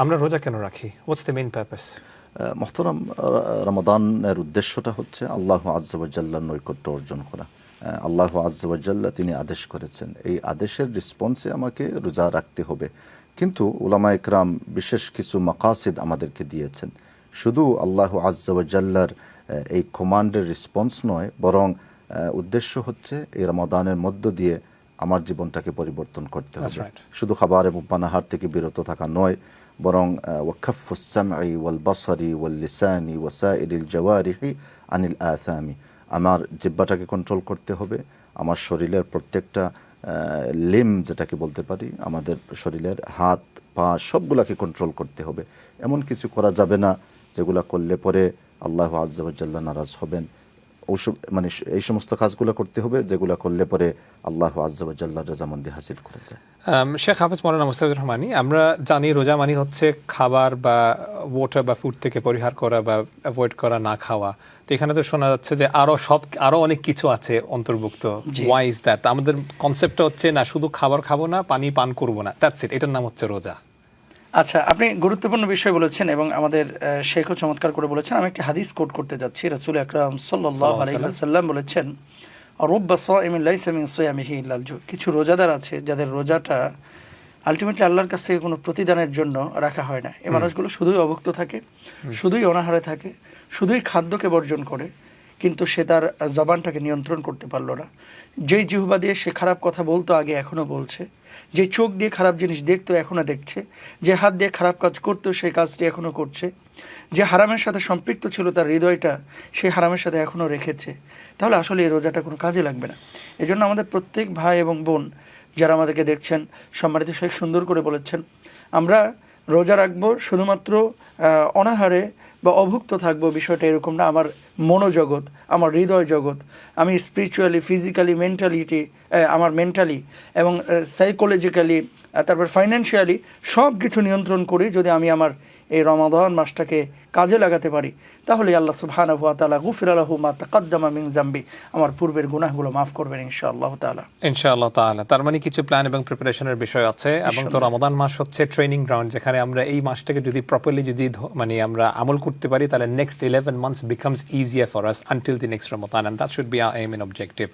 আমরা রোজা কেন রাখি? What's the main purpose? মোহতারাম, রমাদানের উদ্দেশ্যটা হচ্ছে আল্লাহ আজ্জা ওয়া জাল্লার নৈকট্য অর্জন করা। আল্লাহ আজ্জা ওয়া জাল্লা তিনি আদেশ করেছেন, এই আদেশের রেসপন্সে আমাকে রোজা রাখতে হবে। কিন্তু উলামা ইকরাম বিশেষ কিছু মাকাসিদ আমাদেরকে দিয়েছেন। শুধু আল্লাহ আজ্জা ওয়া জাল্লার এই কমান্ডের রেসপন্স নয়, বরং উদ্দেশ্য হচ্ছে এই রমাদানের মধ্য দিয়ে আমার জীবনটাকে পরিবর্তন করতে হবে। শুধু খাবার এবং পানাহার থেকে বিরত থাকা নয়, বরং ওয়াকাফুস সামঈ ওয়াল বাসারি ওয়াল লিসানি ওয়া সাইরিল জাওয়ারিহি আনিল আসামি, আমার জিহ্বাটাকে কন্ট্রোল করতে হবে। আমার শরীরের প্রত্যেকটা লিম যেটাকে বলতে পারি, আমাদের শরীরের হাত পা সবগুলাকে কন্ট্রোল করতে হবে। এমন কিছু করা যাবে না যেগুলো করলে পরে আল্লাহ আজ্জা ওয়া জাল্লা নারাজ হবেন। মানে এই সমস্ত কাজগুলো করতে হবে যেগুলো করলে পরে আল্লাহ আজ্জা ওয়া জাল্লার রাজামন্দি হাসিল করা যায়। শেখ হাফেজ মাওলানা মুস্তাফিজুর রহমানী, আমরা জানি রোজা মানে হচ্ছে খাবার বা ওয়াটার বা ফুড থেকে পরিহার করা বা অ্যাভয়েড করা, না খাওয়া। তো এখানে তো শোনা যাচ্ছে যে আরো অনেক কিছু আছে অন্তর্ভুক্ত। Why is that? আমাদের কনসেপ্টটা হচ্ছে না শুধু খাবার খাবো না, পানি পান করবো না, দ্যাটস ইট, এটার নাম হচ্ছে রোজা। আচ্ছা, আপনি গুরুত্বপূর্ণ বিষয় বলেছেন এবং আমাদের শেখও চমৎকার করে বলেছেন। আমি একটি হাদিস কোট করতে যাচ্ছি। রাসূল আকরাম সাল্লাল্লাহু আলাইহি ওয়াসাল্লাম বলেছেন, রুব্বা সাইমিন লাইসা মিন সিয়ামিহি ইল্লাল জু। কিছু রোজাদার আছে যাদের রোজাটা আলটিমেটলি আল্লাহর কাছ থেকে কোনো প্রতিদানের জন্য রাখা হয় না। এই মানুষগুলো শুধুই অভুক্ত থাকে, শুধুই অনাহারে থাকে, শুধুই খাদ্যকে বর্জন করে, কিন্তু সে তার জবানটাকে নিয়ন্ত্রণ করতে পারলো না। যেই জিহ্বা দিয়ে সে খারাপ কথা বলতো আগে এখনও বলছে, যে চোখ দিয়ে খারাপ জিনিস দেখতো এখনও দেখছে, যে হাত দিয়ে খারাপ কাজ করতো সেই কাজটি এখনও করছে, যে হারামের সাথে সম্পৃক্ত ছিল তার হৃদয়টা সেই হারামের সাথে এখনও রেখেছে, তাহলে আসলে এই রোজাটা কোনো কাজে লাগবে না। এজন্য আমাদের প্রত্যেক ভাই এবং বোন যারা আমাদেরকে দেখছেন, সম্মানিত শেখ সুন্দর করে বলেছেন, আমরা রোজা রাখবো শুধুমাত্র অনাহারে বা অভুক্ত থাকবো, বিষয়টা এরকম না। আমার মনোজগৎ, আমার হৃদয় জগৎ, আমি স্পিরিচুয়ালি, ফিজিক্যালি, মেন্টালিটি, আমার মেন্টালি এবং সাইকোলজিক্যালি, তারপর ফাইন্যান্সিয়ালি সব কিছু নিয়ন্ত্রণ করি যদি আমি আমার এই রমাদান মাসটাকে কাজে লাগাতে পারি, তাহলে আল্লাহ সুবহানাহু ওয়া তাআলা গুফিরা লাহু মা তাকাদ্দামা মিন যামবি, আমার পূর্বের গুনাহগুলো মাফ করবেন ইনশাআল্লাহ তাআলা। ইনশাআল্লাহ তাআলা। তার মানে কিছু প্ল্যান এবং প্রিপারেশনের বিষয় আছে। এবং তো রমাদান মাস হচ্ছে ট্রেনিং গ্রাউন্ড, যেখানে আমরা এই মাসটাকে যদি প্রপারলি মানে আমরা আমল করতে পারি, তাহলে next 11 months becomes easier for us until the next Ramadan, and that should be our aim and objective.